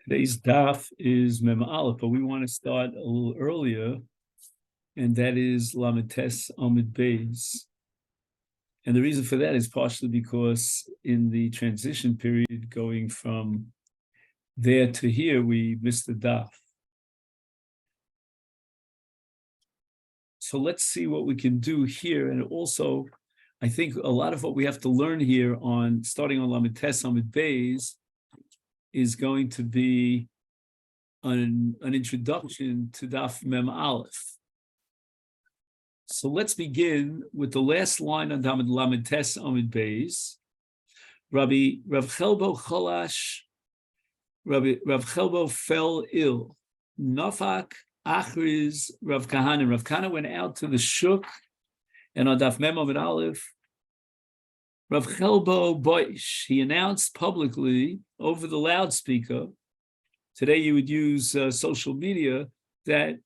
Today's daf is Mem Aleph, but we want to start a little earlier, and that is Lamed Tes Amud Beis. And the reason for that is partially because in the transition period going from there to here, we missed the daf. So let's see what we can do here. And also, I think a lot of what we have to learn here on starting on Lamed Tes Amud Beis is going to be an introduction to Daf Mem Aleph. So let's begin with the last line on Lamed Tes Amud Beis. Rav Chelbo Cholash, Rav Chelbo fell ill. Nafak Achriz Rav Kahana. Rav Kahana went out to the shuk, and on Daf Mem Amud Aleph, Rav Chelbo Boish, he announced publicly over the loudspeaker. Today you would use social media, that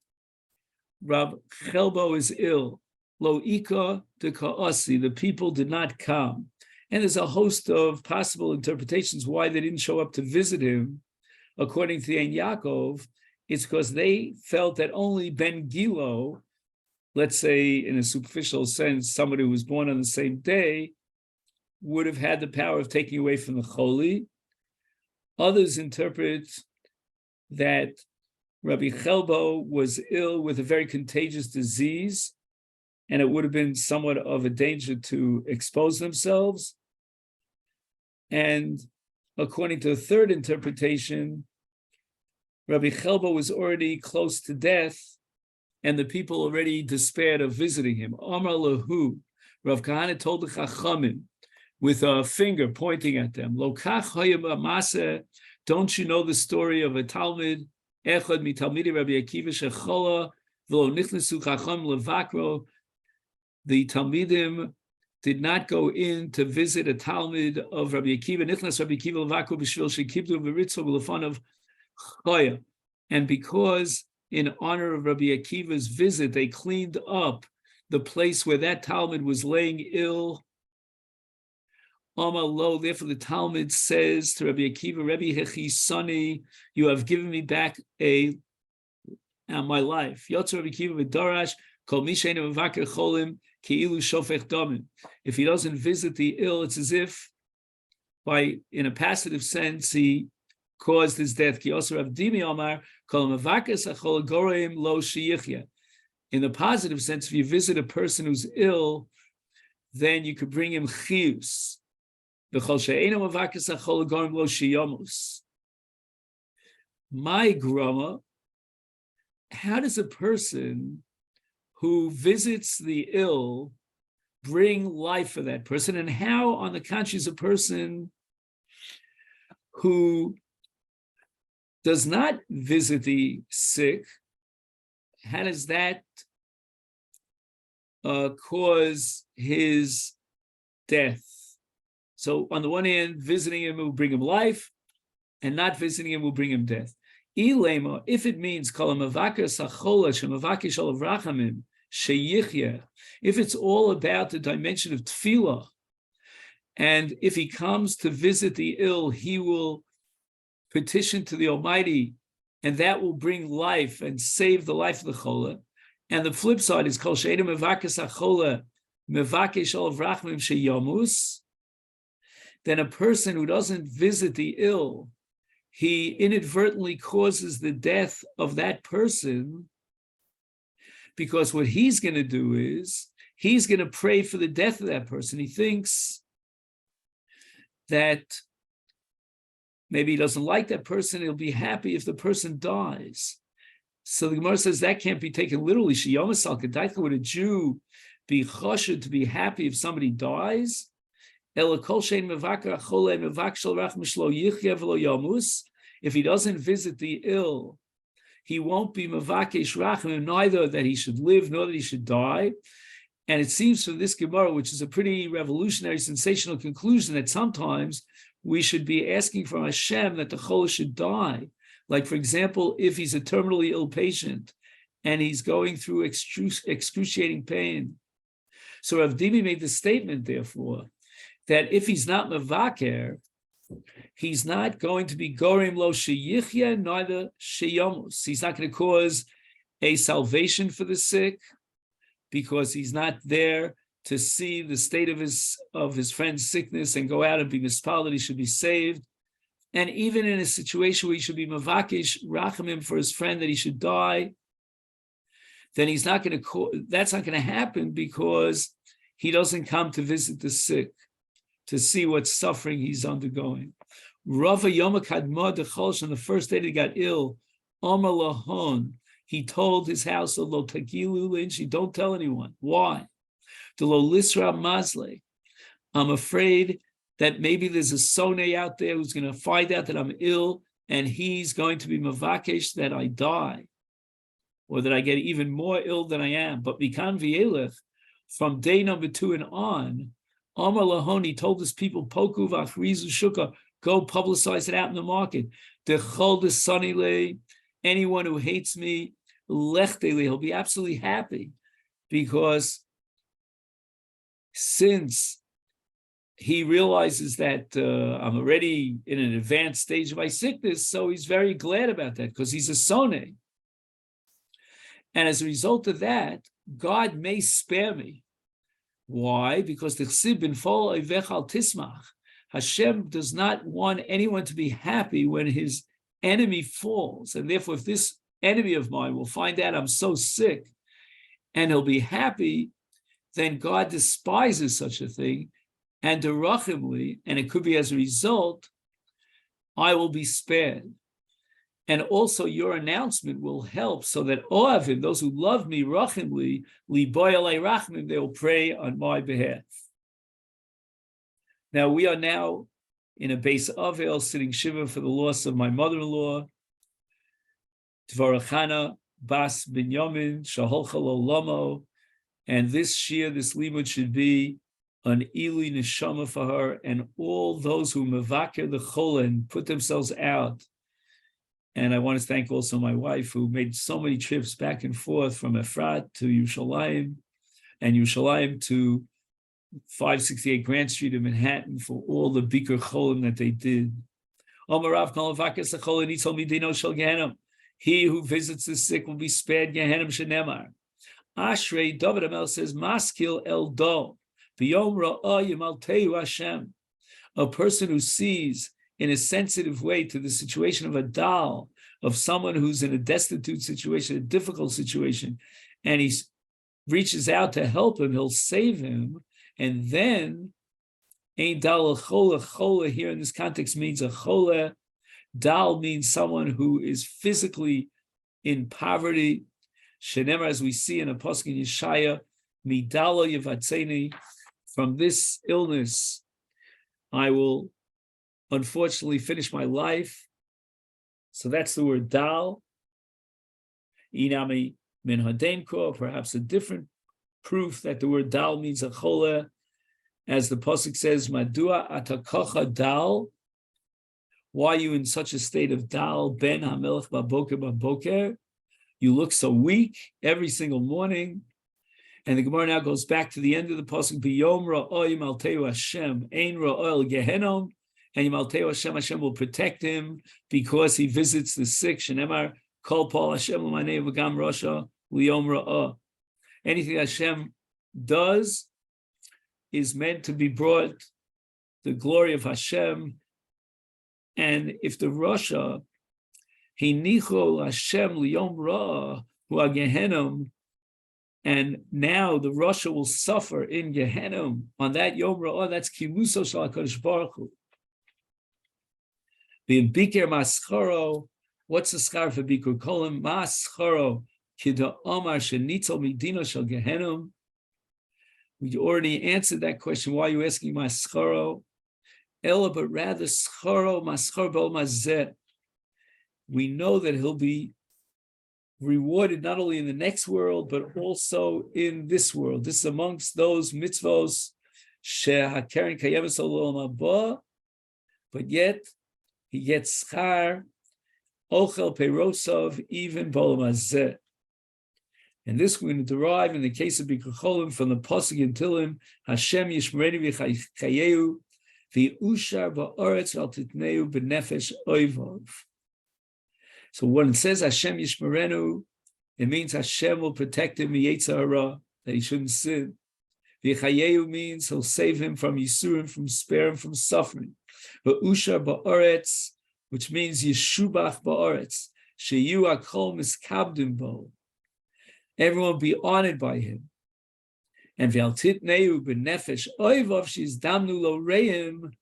Rav Chelbo is ill. Lo ika de ka'asi, the people did not come. And there's a host of possible interpretations why they didn't show up to visit him. According to Ein Yaakov, it's because they felt that only Ben Gilo, let's say in a superficial sense, somebody who was born on the same day, would have had the power of taking away from the Choli. Others interpret that Rabbi Chelbo was ill with a very contagious disease, and it would have been somewhat of a danger to expose themselves. And according to a third interpretation, Rabbi Chelbo was already close to death, and the people already despaired of visiting him. Amar lahu, Rav Kahana told the Chachamim, with a finger pointing at them, Lokach hayam maseh, don't you know the story of a Talmud, Echad mitalmidi Rabbi Akiva shechola, v'lo nichnesu chacham levakro? The Talmidim did not go in to visit a Talmud of Rabbi Akiva, nichnas Rabbi Akiva levakro b'shvil shekibdu v'ritzo b'lefanav chaya. And because in honor of Rabbi Akiva's visit, they cleaned up the place where that Talmud was laying ill. Therefore the Talmud says to Rabbi Akiva, Rabbi Hechisani, you have given me back my life. Yotzer Rabbi Akiva v'darash kol mi she'eino mevaker cholim ki'ilu shofech damim. If he doesn't visit the ill, it's as if, in a passive sense, he caused his death. Ki also Rav Dimi Omar kol mevaker sachol goreim lo sheyichya. In the positive sense, if you visit a person who's ill, then you could bring him chiyus. My grama, how does a person who visits the ill bring life for that person? And how, on the contrary, is a person who does not visit the sick, how does that cause his death? So on the one hand, visiting him will bring him life, and not visiting him will bring him death. If it means if it's all about the dimension of tefillah, and if he comes to visit the ill, he will petition to the Almighty, and that will bring life and save the life of the chola. And the flip side is kol she'eino mevakesh hachola mevakesh olav rachamim sheyamus. Then a person who doesn't visit the ill, he inadvertently causes the death of that person, because what he's going to do is he's going to pray for the death of that person. He thinks that maybe he doesn't like that person. He'll be happy if the person dies. So the Gemara says that can't be taken literally. Would a Jew be choshed to be happy if somebody dies? If he doesn't visit the ill, he won't be mevakesh rachmim, neither that he should live nor that he should die. And it seems from this Gemara, which is a pretty revolutionary, sensational conclusion, that sometimes we should be asking from Hashem that the chola should die. Like, for example, if he's a terminally ill patient and he's going through excruciating pain. So Rav Dimi made the statement, therefore, that if he's not mevaker, he's not going to be gorim lo sheyichya, neither sheyamus. He's not going to cause a salvation for the sick, because he's not there to see the state of his friend's sickness and go out and be mispal that he should be saved. And even in a situation where he should be mavakish rachamim for his friend that he should die, then he's not going to. That's not going to happen, because he doesn't come to visit the sick, to see what suffering he's undergoing. Rava Yom Kadma Decholsh, on the first day that he got ill, Omar Lahon, he told his household, Lo Tagilu Linchi, don't tell anyone. Why? The Lo Lisra Mazle. I'm afraid that maybe there's a Sone out there who's going to find out that I'm ill, and he's going to be Mavakesh that I die, or that I get even more ill than I am. But Mikan Vielech, from day number 2 and on, Amar Lahoni told his people, Poku v'achrizu shuka, go publicize it out in the market. Dechol desanile, anyone who hates me, lechtele, he'll be absolutely happy, because since he realizes that I'm already in an advanced stage of my sickness, so he's very glad about that, because he's a soneh. And as a result of that, God may spare me. Why? Because the chsib bin fol oivechal tismach. Hashem does not want anyone to be happy when his enemy falls. And therefore, if this enemy of mine will find out I'm so sick and he'll be happy, then God despises such a thing. And derachimly, and it could be as a result, I will be spared. And also your announcement will help, so that Oavim, those who love me, rachimli, liboy alei rachmim, they will pray on my behalf. Now we are now in a base Avel, sitting Shiva for the loss of my mother-in-law, Tvarachana Bas Binyamin, Shaholcha Lolamo, and this Shia, this Limud should be an Ili Neshama for her, and all those who Mavakir the Cholen put themselves out. And I want to thank also my wife, who made so many trips back and forth from Efrat to Yerushalayim, and Yerushalayim to 568 Grant Street in Manhattan, for all the Bikur Cholim that they did. He who visits the sick will be spared Gehenim Shenemar. Ashrei, David Amel says, Maskil El Do, B'yom Ra'ah Yimalteu Hashem. A person who sees in a sensitive way to the situation of a dal, of someone who's in a destitute situation, a difficult situation, and he reaches out to help him, he'll save him. And then, ein dal chola, chola here in this context means a chola. Dal means someone who is physically in poverty. Shenemar, as we see in a pasuk in Yeshaya, midalo yevatzeni, from this illness, I will unfortunately finish my life. So that's the word dal. Inami min hadenko, perhaps a different proof that the word dal means a chola, as the pasuk says, Madua atakocha dal. Why are you in such a state of dal, ben hamelech baboker baboker? You look so weak every single morning. And the Gemara now goes back to the end of the pasuk, biyom ra'o yimalteu Hashem, ein ra'o el gehenom, and yimalteu Hashem, Hashem will protect him because he visits the sick. Shenemar kol pol Hashem u'manei v'gam rasha liyom ra'o. Anything Hashem does is meant to be brought the glory of Hashem. And if the rasha hinicho Hashem liyom ra'o hu gehenom, and now the rasha will suffer in Gehenim on that Yom Ra'ah, that's Kiluso Shal HaKadosh Baruch Hu. Biker Mascharo, what's the schar for Bikur Kolim? Mascharo, Kida Omar Shenitzel Midino Shal Gehenim. We already answered that question. Why are you asking Mascharo? Ella, but rather Scharo, Maschar Bel Mazet. We know that he'll be rewarded not only in the next world, but also in this world. This is amongst those mitzvos shehakeren kayeves olam haba, but yet he gets schar ochel peirosov even b'olam hazeh. And this we're going to derive in the case of Bikur Cholim from the pasuk in Tilim, Hashem yishmereni v'chayehu, V'ushar ba'aretz al titneu b'nefesh oivov. So when it says Hashem Yishmerenu, it means Hashem will protect him Yetzer Hara, that he shouldn't sin. V'chayehu means he'll save him from Yisurim, from spare him from suffering. V'ushar ba'aretz, which means Yeshubach ba'aretz, sheyu hakol miskabdim bo. Everyone will be honored by him. And v'al titneu b'nefesh oivov she's damnu lo reim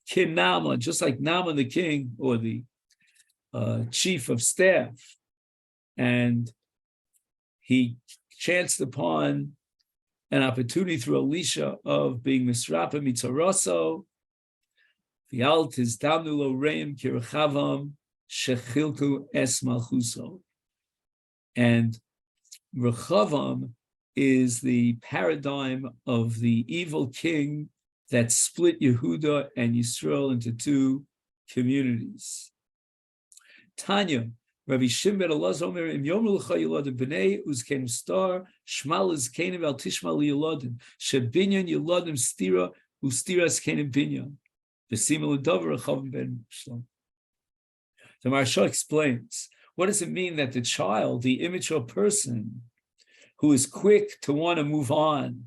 kin Naaman, just like Naaman the king, or the chief of staff, and he chanced upon an opportunity through Elisha of being misrapa mitzaraso. V'al tizdamnu lo reim kirechavam shechilku es malchuso. And Rechavam is the paradigm of the evil king that split Yehuda and Yisrael into two communities. Tanya, Rabbi Shimon ben Elazar Omer, Im Yomer L'cha Yeladim B'nei Uzkenim Star Shmal Izkenim Al Tishmal Yeladim Shebinyan Yeladim Stira Ustira Izkenim Binyan V'Sima L'Dover Rechavam ben Shlom. The Maharsha explains, what does it mean that the child, the immature person, who is quick to want to move on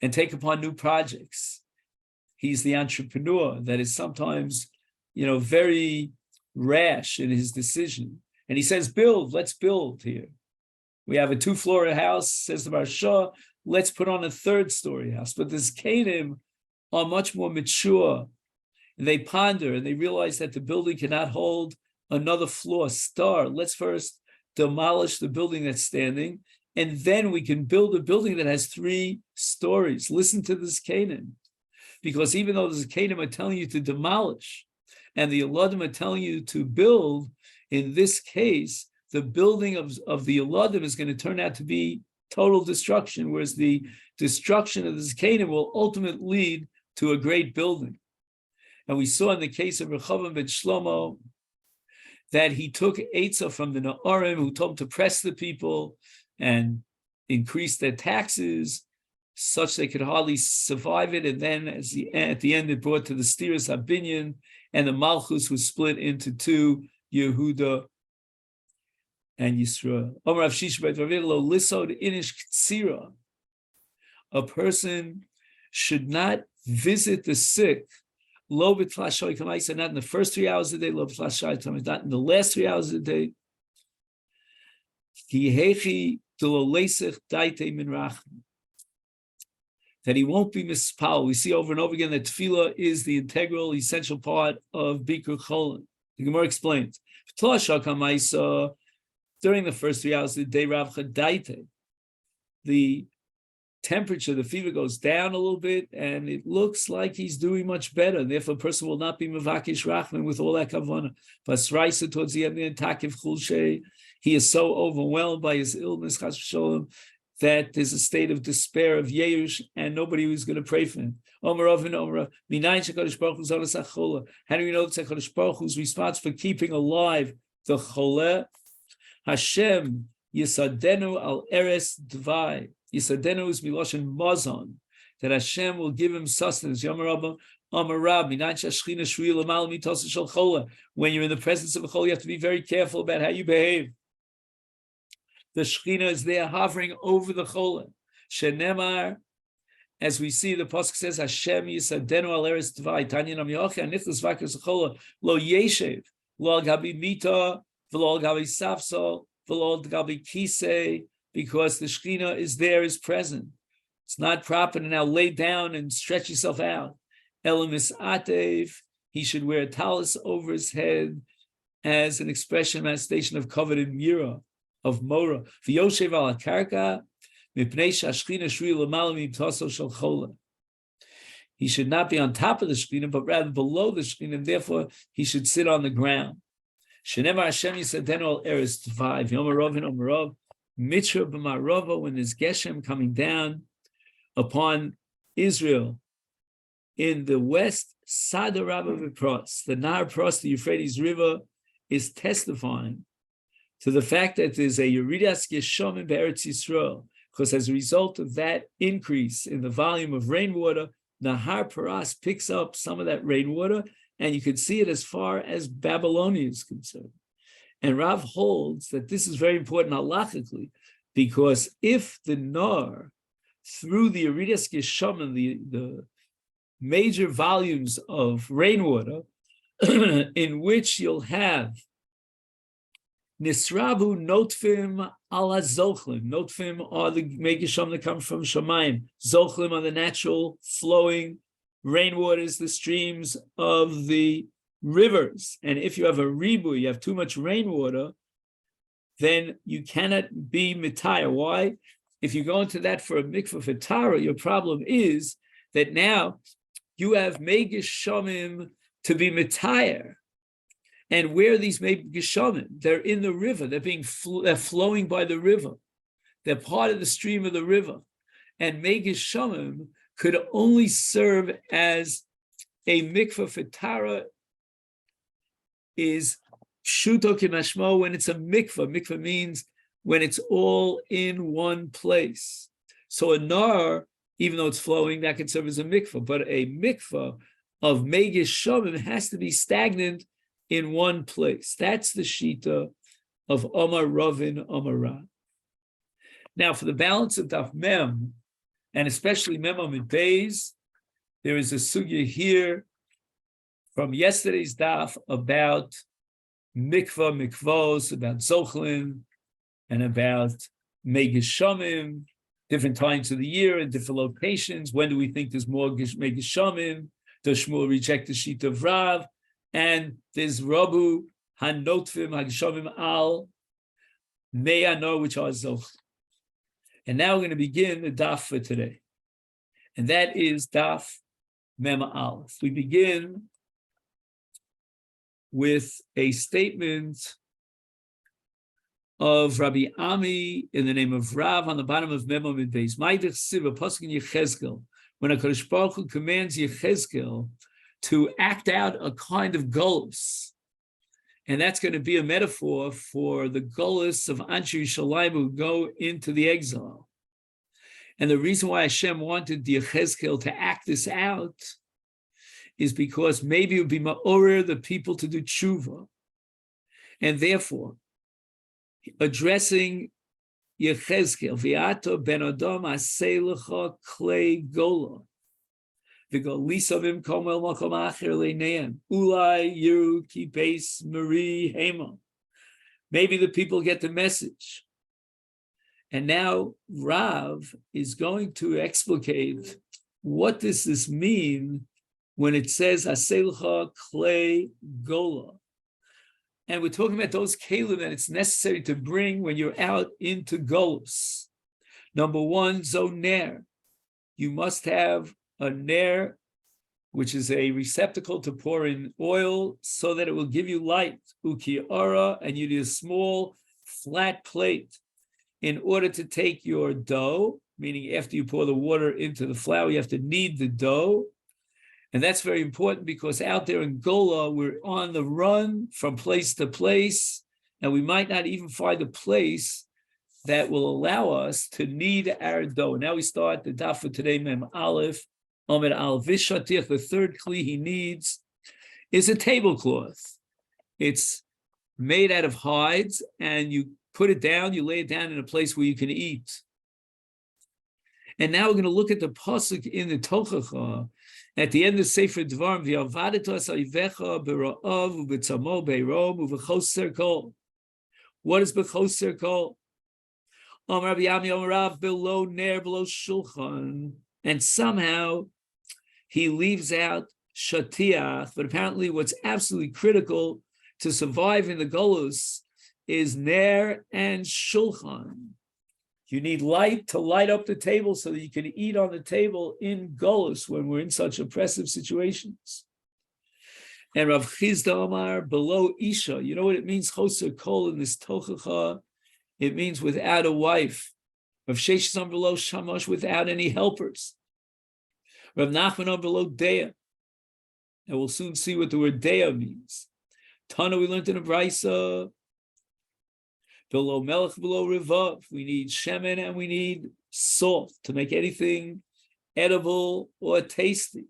and take upon new projects, he's the entrepreneur that is sometimes, very rash in his decision. And he says, build, let's build here. We have a 2-floor house, says the Maharsha, let's put on a 3rd-story house. But the Zkanim are much more mature. And they ponder and they realize that the building cannot hold another floor. Let's first demolish the building that's standing, and then we can build a building that has 3 stories. Listen to this Zkanim. Because even though the Zkanim are telling you to demolish, and the Eladim are telling you to build, in this case, the building of the Eladim is going to turn out to be total destruction, whereas the destruction of the Zkanim will ultimately lead to a great building. And we saw in the case of Rechavam ben Shlomo that he took Eitzah from the Nedarim, who told him to press the people and increase their taxes, such they could hardly survive it. And then at the end, it brought to the Stiras Habinyan, and the Malchus was split into 2, Yehuda and Yisrael. A person should not visit the sick, not in the first 3 hours of the day, not in the last 3 hours of the day. That he won't be mispal. We see over and over again that tefillah is the integral, essential part of Bikur Cholan. The Gemara explains, during the first 3 hours of the day, Rav Chadaite, the temperature, the fever goes down a little bit, and it looks like he's doing much better. Therefore, a person will not be mevakish rachman with all that kavanah. But Sraisa towards the end, Takiv Chulshe, he is so overwhelmed by his illness, Chas v'sholem, that there's a state of despair, of Yerush, and nobody was going to pray for him. How do we know that HaKadosh Baruch Hu is responsible for keeping alive the Choleh? Hashem Yisadenu al Eres Dvai. Yisadenu is Miloshen Mazon, that Hashem will give him sustenance. When you're in the presence of a Choleh, you have to be very careful about how you behave. The Shekhinah is there hovering over the Choleh. Shenemar, as we see, the pasuk says, Hashem Yisadenu al Eres Dvai. Tanya Nam Yocheh Nichlas Vakas Choleh Lo Yeshev Lo Gabi Mita V'Lo Gabi Safsol V'Lo Gabi Kisei, because the Shekhinah is there, is present. It's not proper to now lay down and stretch yourself out. Elamis Atev, he should wear a talus over his head as an expression, manifestation of coveted mira, of Mora. V'yoshev al karka mipnei shashchina shrui l'malam mimtaso shel chola. He should not be on top of the Shekhinah, but rather below the Shekhinah, and therefore he should sit on the ground. Shenemar Hashem Yisadenu al Eres Dvai v'yomarov v'yomarov mitra b'marova, when there's Geshem coming down upon Israel in the west, Sada Rabba V'Pros, the Nahar Pros, the Euphrates River, is testifying to the fact that there's a Yeridas Yeshom in Be'eretz Yisrael, because as a result of that increase in the volume of rainwater, Nahar Paras picks up some of that rainwater, and you can see it as far as Babylonia is concerned. And Rav holds that this is very important halachically, because if the Nar, through the Aridas Geshamim, the major volumes of rainwater, in which you'll have Nisrabu Notfim ala Zochlim. Notfim are the Megisham that come from Shamayim. Zochlim are the natural flowing rainwaters, the streams of the rivers. And if you have a ribu, you have too much rainwater, then you cannot be mitayah. Why? If you go into that for a mikvah for Tara, your problem is that now you have Megishamim to be mitayah. And where are these Megishamim? They're in the river. They're flowing by the river. They're part of the stream of the river. And Megishamim could only serve as a mikvah for Tara is pshuto kimashmo when it's a mikvah. Mikvah means when it's all in one place. So a nar, even though it's flowing, that can serve as a mikvah. But a mikvah of Megishamim has to be stagnant in one place. That's the shita of Omar Ravin Omar Ra. Now, for the balance of Daf Mem, and especially Mem Amid Beis, there is a sugya here from yesterday's Daf about mikvos, about Zochlin, and about Megishamim, different times of the year and different locations. When do we think there's more Megishamim? Does Shmuel reject the shita of Rav? And there's Rabu Hanotfim Hagishamim Al Me'ano, which are Zoch. And now we're going to begin the daf for today. And that is daf Mem Aleph. We begin with a statement of Rabbi Ami in the name of Rav on the bottom of Mem Amid Beis. Ma'idich Siva Pasuk in Yechezkel. When HaKadosh Baruch Hu commands Yechezkel to act out a kind of golus. And that's going to be a metaphor for the golus of Anshe Yerushalayim who go into the exile. And the reason why Hashem wanted Yechezkel to act this out is because maybe it would be ma'orer the people to do tshuva. And therefore, addressing Yechezkel, V'ato ben Adam aseh lecha klei gola. Maybe the people get the message. And now Rav is going to explicate what does this mean when it says Aselcha Klei Gola. And we're talking about those kelim that it's necessary to bring when you're out into Golus. Number one, Zoner. You must have a ner, which is a receptacle to pour in oil so that it will give you light. Ukiara, and you need a small flat plate in order to take your dough, meaning after you pour the water into the flour, you have to knead the dough. And that's very important because out there in Gola, we're on the run from place to place, and we might not even find a place that will allow us to knead our dough. Now we start the daf for today, Mem Aleph. Omer al vishatich, the third kli he needs is a tablecloth. It's made out of hides, and you put it down, you lay it down in a place where you can eat. And now we're going to look at the pasuk in the Tochacha at the end of Sefer Dvarim. V'yavadeto asayvecha bera'av u'betzamo be'rom u'v'choser kol. What is b'choser kol? Rabbi Yami Rav below ner below shulchan, and somehow he leaves out shatiach. But apparently, what's absolutely critical to survive in the golus is ner and shulchan. You need light to light up the table so that you can eat on the table in golus when we're in such oppressive situations. And Rav Chizda Omar below isha. You know what it means? Choser kol in this tochacha. It means without a wife. Rav Shesham below shamash, without any helpers. Rav Nachman below dea. And we'll soon see what the word dea means. Tana, we learned in a brisa. Below melech, below revav. We need shemen and we need salt to make anything edible or tasty.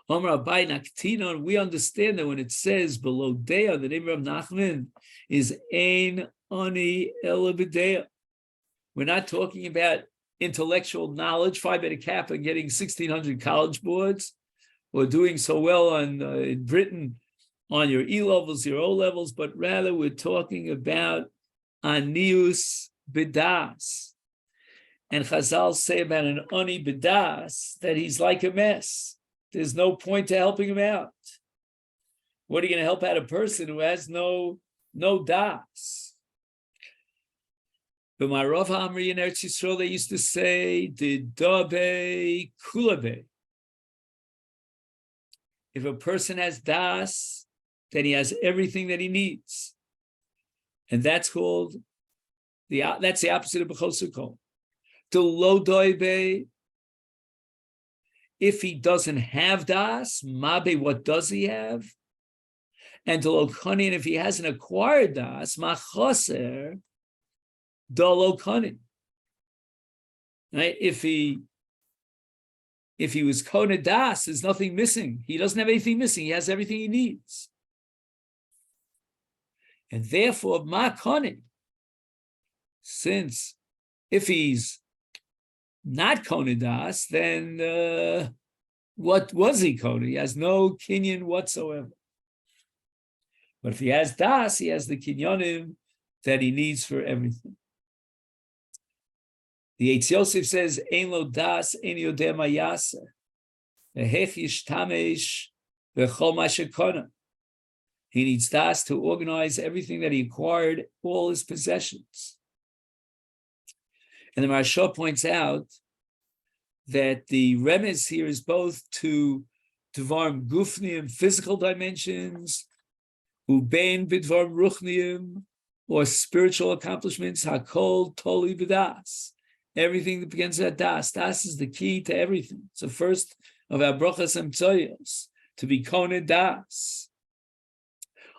Omar Abai Naktinon, we understand that when it says below Dea, the name of Nachman is Ein Ani Elabidea. We're not talking about intellectual knowledge, Phi Beta Kappa getting 1,600 college boards, or doing so well on in Britain on your E levels, your O levels, but rather we're talking about Anius Bidas. And Chazal say about an Ani Bidas that he's like a mess. There's no point to helping him out. What are you going to help out a person who has no das? But my Rav Amri in Eretz Yisrael, they used to say, Didabe Kulabe. If a person has das, then he has everything that he needs. And that's called, that's the opposite of B'chosukol. Lo Doibe, if he doesn't have das, Mabe, what does he have? And Lo Kanin, if he hasn't acquired das, Machoser, Lo Kanin. Right? If he was Kona Das, there's nothing missing. He doesn't have anything missing. He has everything he needs. And therefore, Ma Kanin, since if he's not Kona Das, then what was he Kona? He has no kinyan whatsoever. But if he has Das, he has the kinyanim that he needs for everything. The Eitz Yosef says, Ein lo das, ein yodeh ma yaseh, v'hech yishtamesh v'chol ma shekona. He needs das to organize everything that he acquired, all his possessions. And the Maharsha points out that the remez here is both to Dvarim Gufniim, physical dimensions, Ubein Bidvarim Ruchniim, or spiritual accomplishments, Hakol Toli B'das. Everything that begins at das. Das is the key to everything. It's the first of our brachas and tzoyos, to be koned das.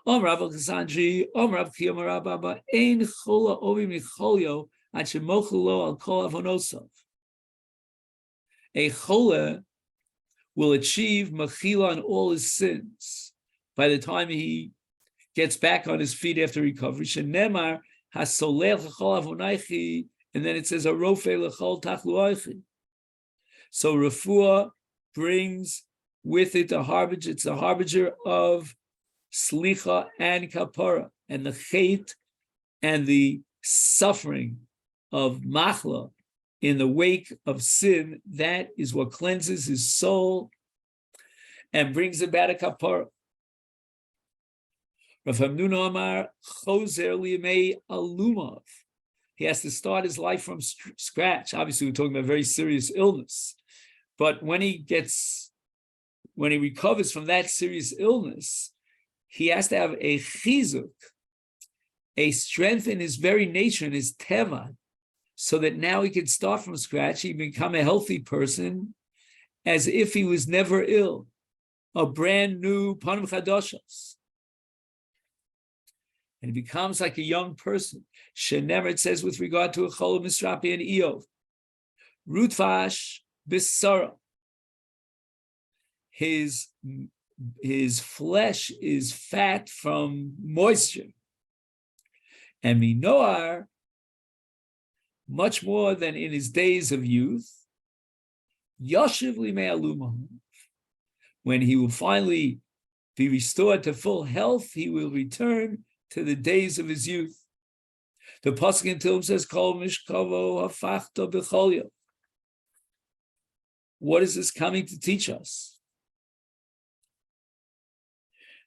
Om Rav Kassandri, Om Rav Kiyom Rabba, Ein Chola Ovi Micholyo, Achemochelo Al Kol Avonosov. A Chola will achieve mechila on all his sins by the time he gets back on his feet after recovery. Shenemar Hasolech Chol Avonaychi. And then it says, Arofe lechol tachluoichi. So refuah brings with it a harbinger. It's a harbinger of slicha and kapara, and the chait and the suffering of machla in the wake of sin. That is what cleanses his soul and brings about a kapara. Rav Hamnuna Amar chozer liyamei alumov. He has to start his life from scratch. Obviously, we're talking about very serious illness. But when he recovers from that serious illness, he has to have a chizuk, a strength in his very nature, in his teva, so that now he can start from scratch. He can become a healthy person as if he was never ill, a brand new panim chadoshos. And he becomes like a young person. Shenever, it says with regard to a Chol Misrapi and Eov, Rutvash Bisara. His flesh is fat from moisture. And Minoar, much more than in his days of youth, Yoshev Limei Alumah. When he will finally be restored to full health, he will return to the days of his youth. The pasuk in Tehillim says, "Kol mishkavo hafachto b'cholyo." What is this coming to teach us?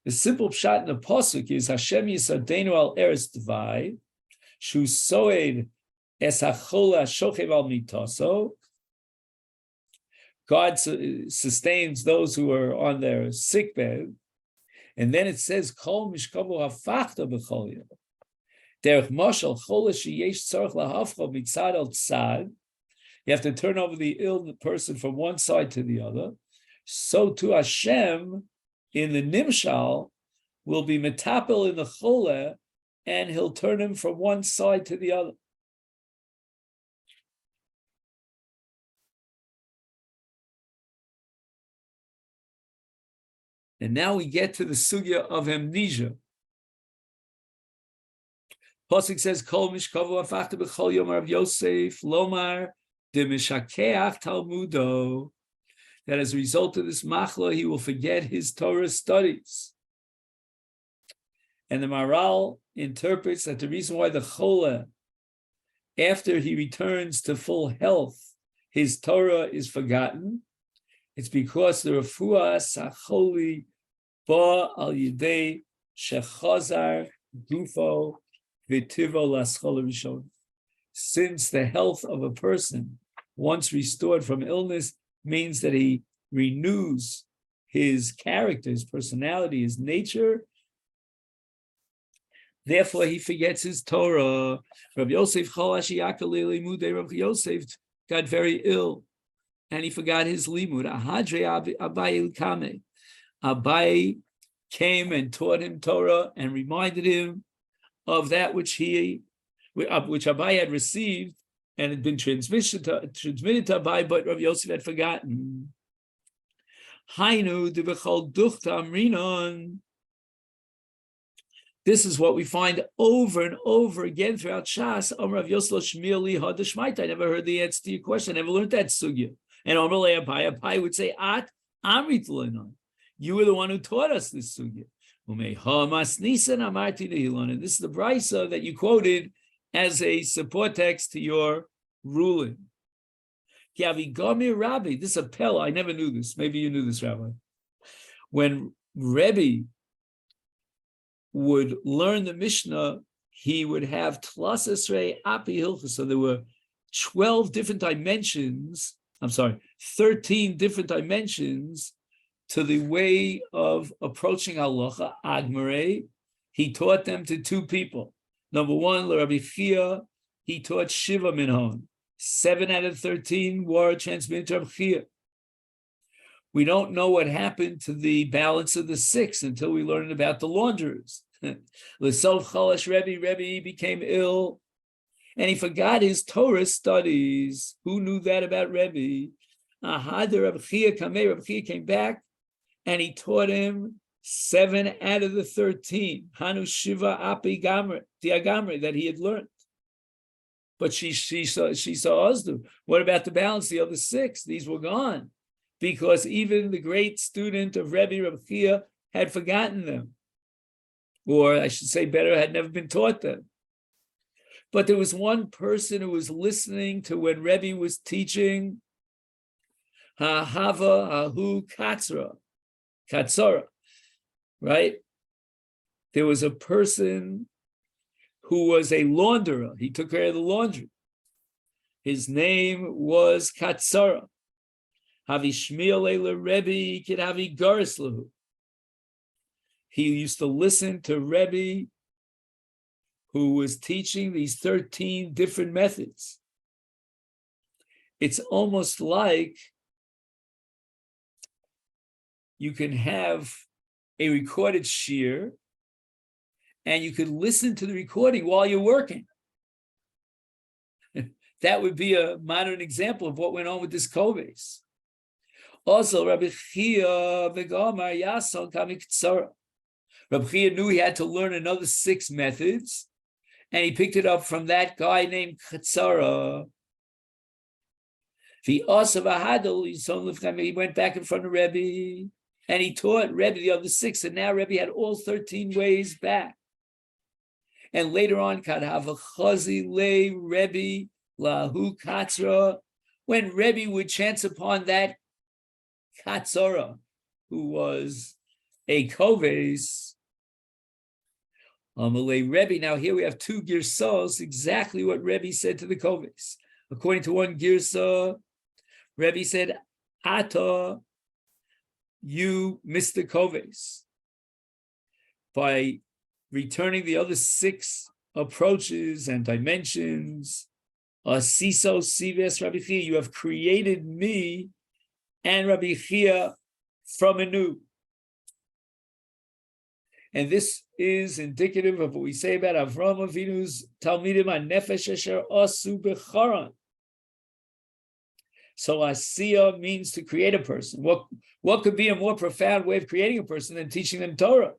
The simple pshat in the pasuk is Hashem Yisadeinu al eretz Tvai, Shu soed es hachola shochev al mitaso. God sustains those who are on their sickbed. And then it says, Kol mishkavo hafachta b'cholyo. Derech mashal chola sheyesh tzarich lahafcha mitzad al tzad. You have to turn over the ill person from one side to the other. So to Hashem, in the nimshal, will be metapel in the chola, and he'll turn him from one side to the other. And now we get to the sugya of amnesia. Pasuk says, Kol mishkavu afachta b'chol yom Rav Yosef lomar de mishakeach talmudo. That as a result of this machla, he will forget his Torah studies. And the Maral interprets that the reason why the chola, after he returns to full health, his Torah is forgotten, it's because the refuah sacholi ba al yidei shechazar gufo v'tivo laschol rishon. Since the health of a person, once restored from illness, means that he renews his character, his personality, his nature. Therefore, he forgets his Torah. Rabbi Yosef Rabbi Yosef got very ill, and he forgot his limud. Abai came and taught him Torah and reminded him of that which Abai had received and had been transmitted to Abai, but Rabbi Yosef had forgotten. This is what we find over and over again throughout Shas. I never heard the answer to your question. I never learned that sugya. And Abai would say, you were the one who taught us this sugya. And this is the brisa that you quoted as a support text to your ruling. This is a pella. I never knew this. Maybe you knew this, Rabbi. When Rebbe would learn the Mishnah, he would have tlas esrei api hilchos. So there were 13 different dimensions to the way of approaching halacha. Agmarei, he taught them to two people. Number one, Rabbi Chia, he taught Shiva Minhon. 7 out of 13 were transmitted to Rabbi Chia. We don't know what happened to the balance of the 6 until we learned about the launderers. L'sof chalash Rebbe became ill, and he forgot his Torah studies. Who knew that about Rebbe? Rabbi Chia came back, and he taught him 7 out of the 13. Hanu Shiva Api Gamre, Diagamre, that he had learned. But she saw Ozdu. What about the balance? The other 6, these were gone, because even the great student of Rabbi Chia had forgotten them, or I should say better, had never been taught them. But there was one person who was listening to when Rebbe was teaching Ha'hava Ahu Katzara, right? There was a person who was a launderer. He took care of the laundry. His name was Katzara. Havi Shmiel Eila Rebbe Kid Havi Garislahu. He used to listen to Rebbe, who was teaching these 13 different methods. It's almost like you can have a recorded shiur, and you could listen to the recording while you're working. That would be a modern example of what went on with this koves. Also, Rabbi Chia v'gamar yason kamik tzara. Rabbi Chia knew he had to learn another 6 methods, and he picked it up from that guy named Chatzara. He went back in front of Rebbe, and he taught Rebbe the other 6, and now Rebbe had all 13 ways back. And later on, Kadhavachazi le Rebbe lahu Katzra, when Rebbe would chance upon that Katzara, who was a koves, Rebbe. Now here we have 2 girsas, exactly what Rebbe said to the koves. According to one girsa, Rebbe said, Ata, you Mr. Koves. By returning the other 6 approaches and dimensions, Siso Sives Rabbi Chia, you have created me and Rabbi Chia from anew. And this is indicative of what we say about Avraham Avinu's Talmidim HaNefesh Asher Asu B'Charan. So asiya means to create a person. What could be a more profound way of creating a person than teaching them Torah?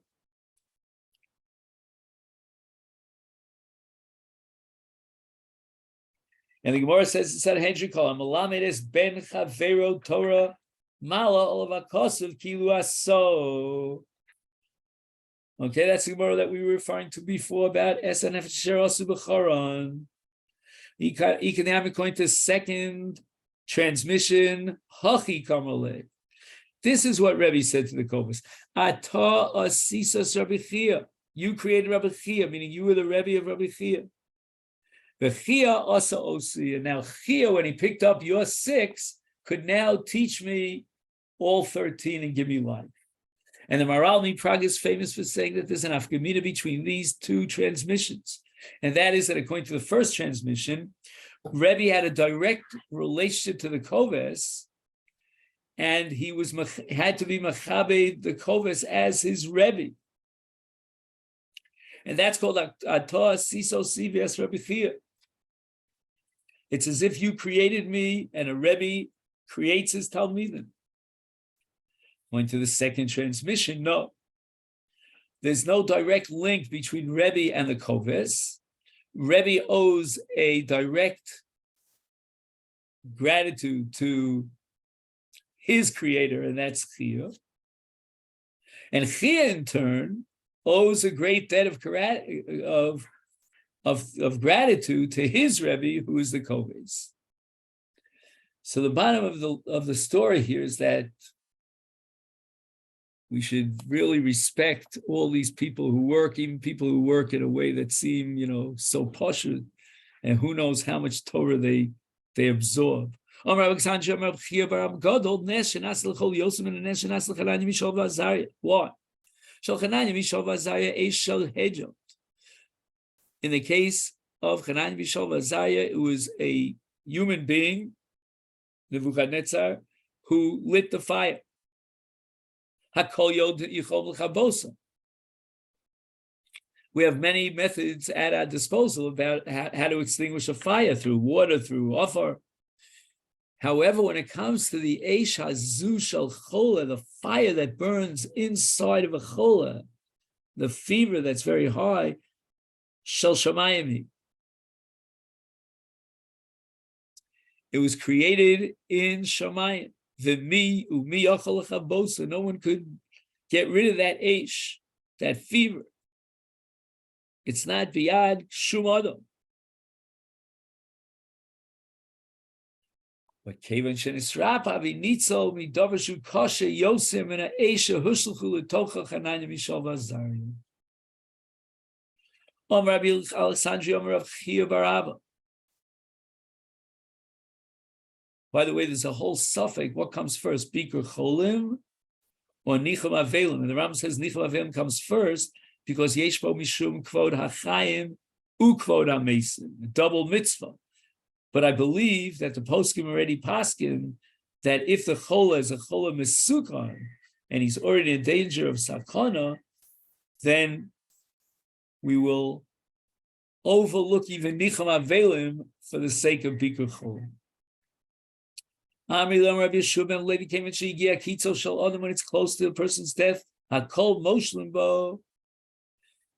And the Gemara says, it said, Malamed es ben chavero Torah mala olavakosav kilu aso. Okay, that's the Gemara that we were referring to before about Esanef Sherosu B'Choron. Economic going to second transmission, Hachi Kamaleh. This is what Rebbe said to the Kovas. Ata asisas Rabbi Chia. You created Rabbi Chia, meaning you were the Rebbe of Rabbi Chia. The Chia asa osi. And now Chia, when he picked up your 6, could now teach me all 13 and give me life. And the Maral Prague is famous for saying that there's an afkamina between these 2 transmissions. And that is that according to the first transmission, Rebbe had a direct relationship to the Koves, and he had to be Machabe the Koves as his Rebbe. And that's called Atah Siso Sivias Rebbe Chia. It's as if you created me and a Rebbe creates his Talmidim. Going to the second transmission, no. There's no direct link between Rebbe and the Koves. Rebbe owes a direct gratitude to his creator, and that's Chia. And Chia, in turn, owes a great debt of gratitude to his Rebbe, who is the Koves. So the bottom of the story here is that we should really respect all these people who work, even people who work in a way that seem, so posh, and who knows how much Torah they absorb. What? In the case of Chananya Mishal Vazariah, it was a human being, Nebuchadnezzar, who lit the fire. We have many methods at our disposal about how to extinguish a fire, through water, through offer. However, when it comes to the Eish Hazu Shel Chola, the fire that burns inside of a chola, the fever that's very high, Shel Shamayim. It was created in Shamayim. No one could get rid of that Eish, that fever. It's not biyad shum adam. But kevan shenisrap avi nitzel midavashu kasha yosim and a Eisha hushlchu letocha Chananya Mishal Vazariah. Rabbi Alexandri Rav Chia bar Abba. By the way, there's a whole suffix. What comes first, Bikur Cholim or Nicham Avelim? And the Ram says Nicham Avelim comes first because Yeshbo Mishum Kvod HaChaim U Kvod HaMesim, double mitzvah. But I believe that the poskim already paskin that if the chola is a chola misukon and he's already in danger of sakana, then we will overlook even Nicham Avelim for the sake of Bikur Cholim. When it's close to the person's death,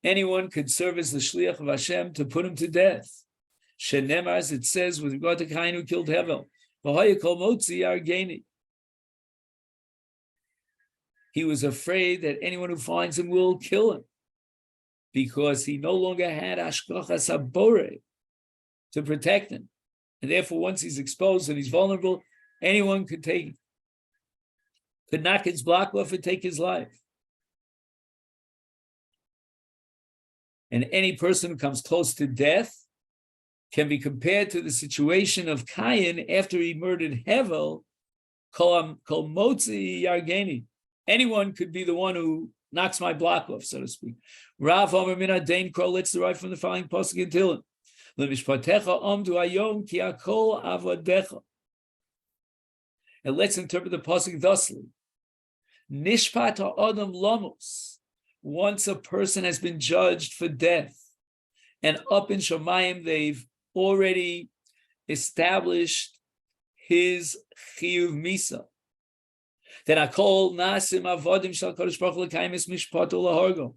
anyone could serve as the shliach of Hashem to put him to death. Shenemar, as it says with regard to Cain who killed Hevel, he was afraid that anyone who finds him will kill him because he no longer had ashkachas habore to protect him, and therefore once he's exposed and he's vulnerable, anyone could knock his block off and take his life. And any person who comes close to death can be compared to the situation of Cain after he murdered Hevel, kol motzi yargeni. Anyone could be the one who knocks my block off, so to speak. Rav Omer min hadain kol, let's derive from the following pasuk in Tehillim. Lemishpatecha amdu hayom ki hakol avodecha. And let's interpret the pasuk thusly: Nishpat ha'adam lamos. Once a person has been judged for death, and up in Shamayim they've already established his chiyuv misa. That akol nasim avodim shal kodesh baruch hu l'kaimis mishpat ulahorgo.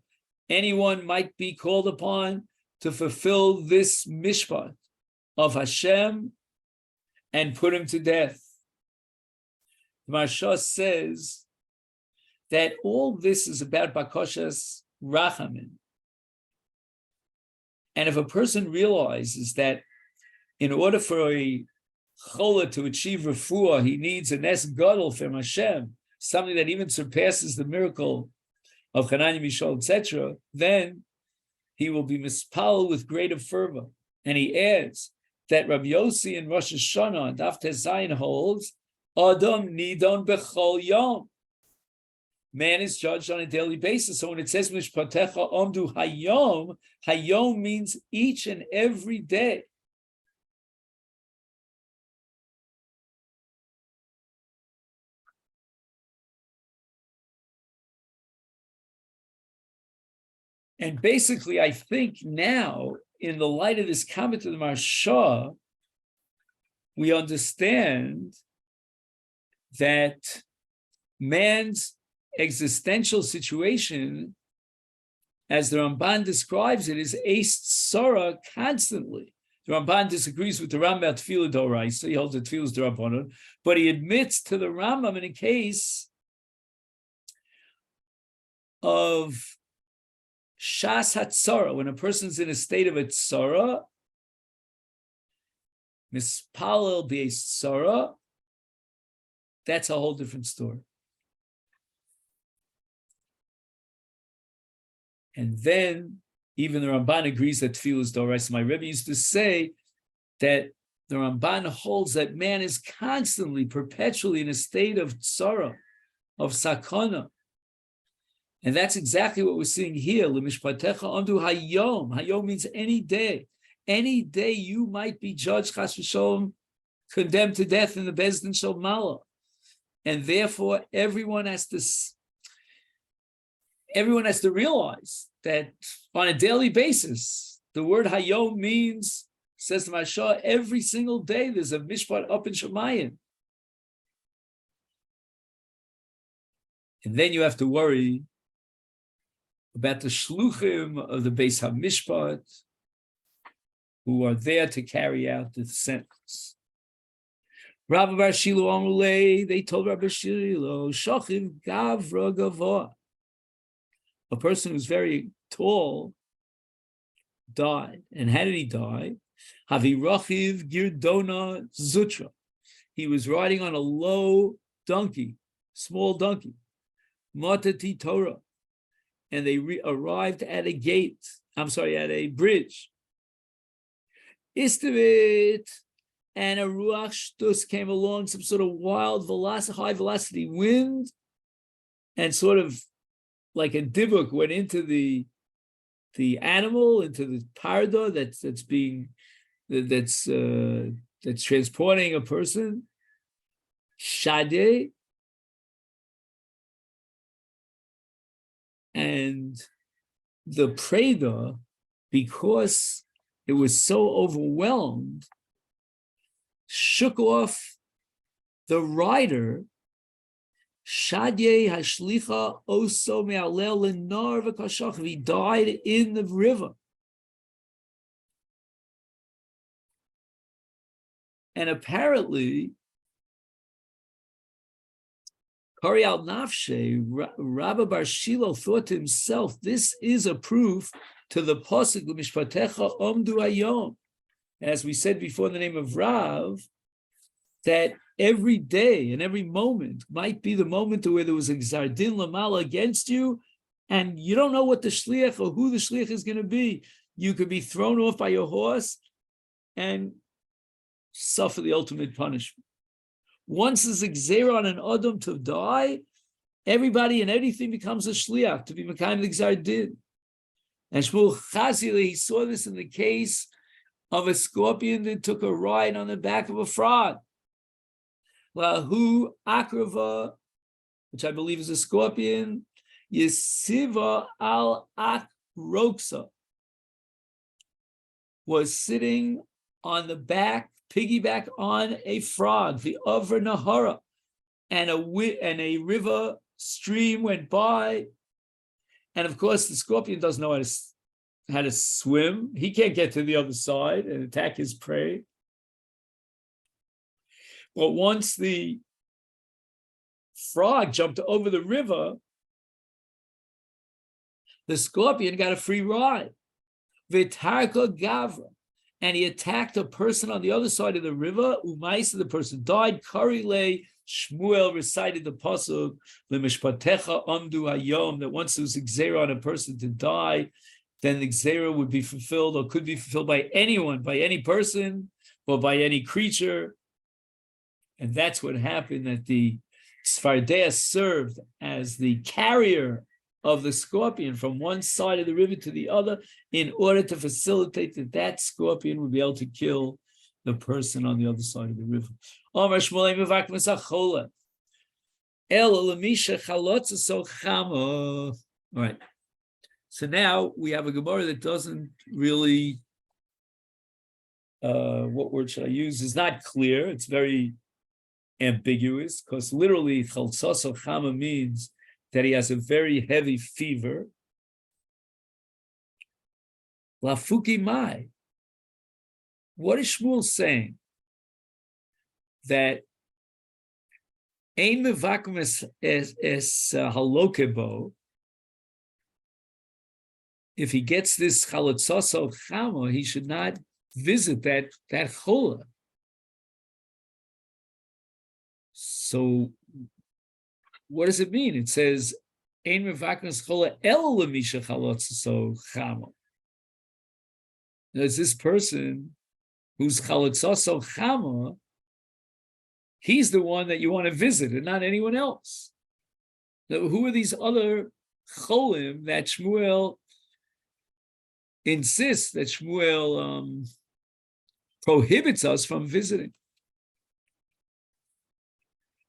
Anyone might be called upon to fulfill this mishpat of Hashem and put him to death. The Maharsha says that all this is about bakoshas rachamin. And if a person realizes that in order for a chola to achieve refuah, he needs a nes gadol from Hashem, something that even surpasses the miracle of Hanani, Mishal, etc., then he will be mispal with greater fervor. And he adds that Rabbi Yossi in Rosh Hashanah and Daf Tezayin holds, Adam nidon bechol yom. Man is judged on a daily basis. So when it says Mishpatecha omdu hayom, hayom means each and every day. And basically, I think now, in the light of this comment of the Maharsha, we understand that man's existential situation, as the Ramban describes it, is eis tzara constantly. The Ramban disagrees with the Rambam about tefillah d'oraisa. He holds that tefillah is d'rabbanan, but he admits to the Rambam in a case of shas hatzara, when a person's in a state of a tzara, mispalel b'eis tzara, that's a whole different story. And then even the Ramban agrees that tefillah is d'oraisa. My Rebbe used to say that the Ramban holds that man is constantly, perpetually in a state of tzara, of sakana. And that's exactly what we're seeing here. L'mishpatecha ondu hayom. Hayom means any day. Any day you might be judged, chas v'sholom, condemned to death in the Bezdin Shel Mala. And therefore, everyone has to realize that on a daily basis, the word hayom means, says the Maharsha, every single day there's a mishpat up in Shemayim. And then you have to worry about the shluchim of the Beis HaMishpat who are there to carry out the sentence. Rabbi Bar Shilu Amrulei, they told Rabbi Shilu, Shochiv Gavra Gavoa. A person who's very tall died. And how did he die? Havi Rochiv Girdona Zutra. He was riding on a low donkey, small donkey. Matati Torah. And they arrived at at a bridge. Istavit, and a ruach shtus came along, some sort of wild high velocity wind, and sort of like a dibuk went into the animal, into the parda that's transporting a person. Shade. And the preda, because it was so overwhelmed, shook off the rider. Shadye hashlicha oso me'alel lenar v'kashach. He died in the river. And apparently, Kari al Nafshe, Rabbi Bar Shilo thought to himself, this is a proof to the Pasuk, Mishpatecha Omdu Hayom. As we said before in the name of Rav, that every day and every moment might be the moment where there was a Gzardin Lamala against you, and you don't know what the Shliach or who the Shliach is going to be. You could be thrown off by your horse and suffer the ultimate punishment. Once there's a gzera on an adam to die, everybody and everything becomes a shliach to be mekayim the gzar din. And Shmuel Chazile, he saw this in the case of a scorpion that took a ride on the back of a frog. Lahu akrava, which I believe is a scorpion, yesiva al akroksa, was sitting on the back, piggyback on a frog, the over Nahara, and a river stream went by. And of course, the scorpion doesn't know how to swim. He can't get to the other side and attack his prey. But once the frog jumped over the river, the scorpion got a free ride. Vitarka Gavra. And he attacked a person on the other side of the river. Umaisa, the person died. Karile Shmuel recited the pasuk, Lemishpatecha amdu hayom, that once there was a gzera on a person to die, then the gzera would be fulfilled, or could be fulfilled by anyone, by any person, or by any creature. And that's what happened, that the Sfardea served as the carrier of the scorpion from one side of the river to the other in order to facilitate that scorpion would be able to kill the person on the other side of the river. All right. So now we have a Gemara that doesn't really, what word should I use? It's not clear. It's very ambiguous, because literally chaltzaso chama means that he has a very heavy fever. Lafuki mai. What is Shmuel saying? That ein mevakum es halokebo. If he gets this chalotzoso chama, he should not visit that chola. So, what does it mean? It says ein mevakum es chola el lemisha chalotzoso chama. There's this person who's chalotzoso chama. He's the one that you want to visit, and not anyone else. So who are these other cholim that Shmuel insists that Shmuel prohibits us from visiting?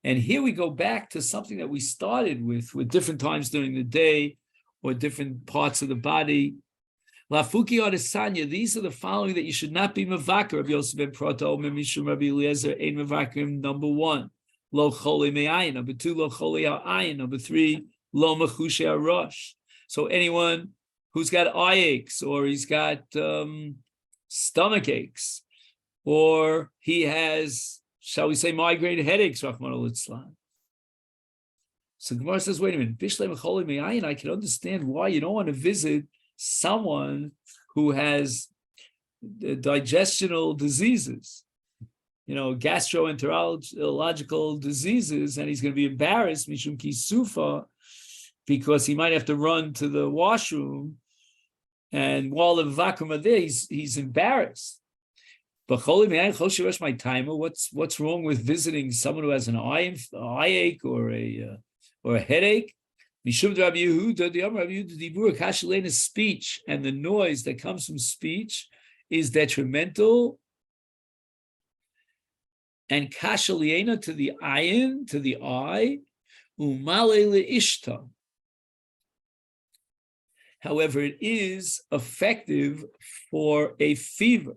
And here we go back to something that we started with different times during the day or different parts of the body. Lafuki Adesanya, these are the following that you should not be mevaker. Rabbi Yosef ben Proto, Mishum Rabbi Eliezer, ein mevakerim. Number 1, lo chole me'ayin. Number 2, lo chole ha'ayin. Number 3, lo mechushe ha'rosh. So anyone who's got eye aches, or he's got stomach aches, or he has, shall we say, migraine headaches, Rahman al-Islam. So Gemara says, wait a minute, Bishlei mechole me'ayin, I can understand why you don't want to visit someone who has digestional diseases, gastroenterological diseases, and he's going to be embarrassed, mishum kisufa, because he might have to run to the washroom, and while the vacuum are there, he's embarrassed. But my timer, what's wrong with visiting someone who has an eye ache or a headache? Mishum Rabbi Yehuda, the Rabbi Yehuda dibur kashelena, speech and the noise that comes from speech is detrimental and kashelena to the ayin, to the eye, umale leishta. However, it is effective for a fever.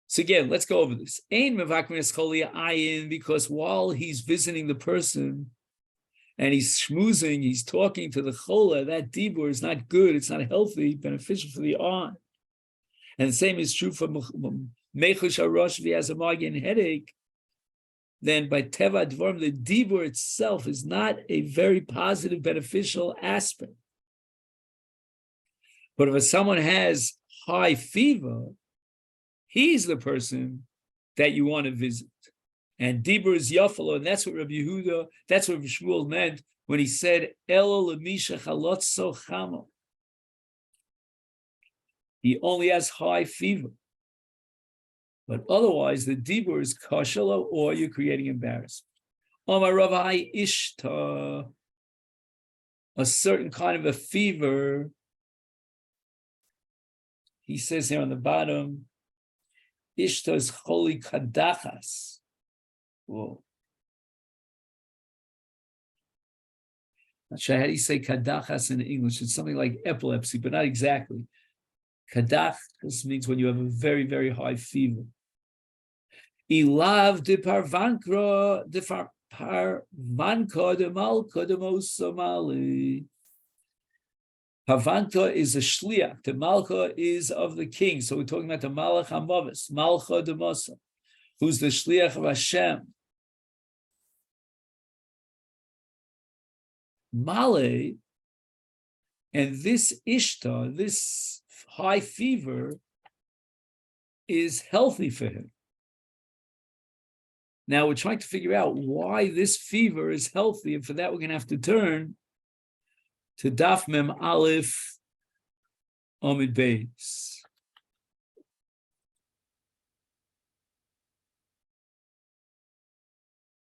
So again, let's go over this. Ein mevakim es choli ayin, because while he's visiting the person and he's schmoozing, he's talking to the chola, that dibur is not good, it's not healthy, beneficial for the eye. And the same is true for mechush harosh, if he has a migraine headache, then by teva dvarim, the dibur itself is not a very positive, beneficial aspect. But if someone has high fever, he's the person that you want to visit. And dibur is yafalo, and that's what Rabbi Yehuda, that's what Rabbi Shmuel meant when he said, Elo lemisha chalotzo chamo. He only has high fever. But otherwise, the dibur is kashalo, or you're creating embarrassment. Omar Ravai ishta, a certain kind of a fever. He says here on the bottom, ishta is choli kadachas. Whoa. Not sure how do you say kadachas in English. It's something like epilepsy, but not exactly. Kadachas means when you have a very, very high fever. Ilav de parvankra de parvanka de malka de mosamali. Parvanka is a shliach. The malka is of the king. So we're talking about the malach hamavis, malcha de mosa, who's the shliach of Hashem. Male, and this ishta, this high fever, is healthy for him. Now we're trying to figure out why this fever is healthy, and for that we're going to have to turn to Daf Mem Aleph Amid Beis.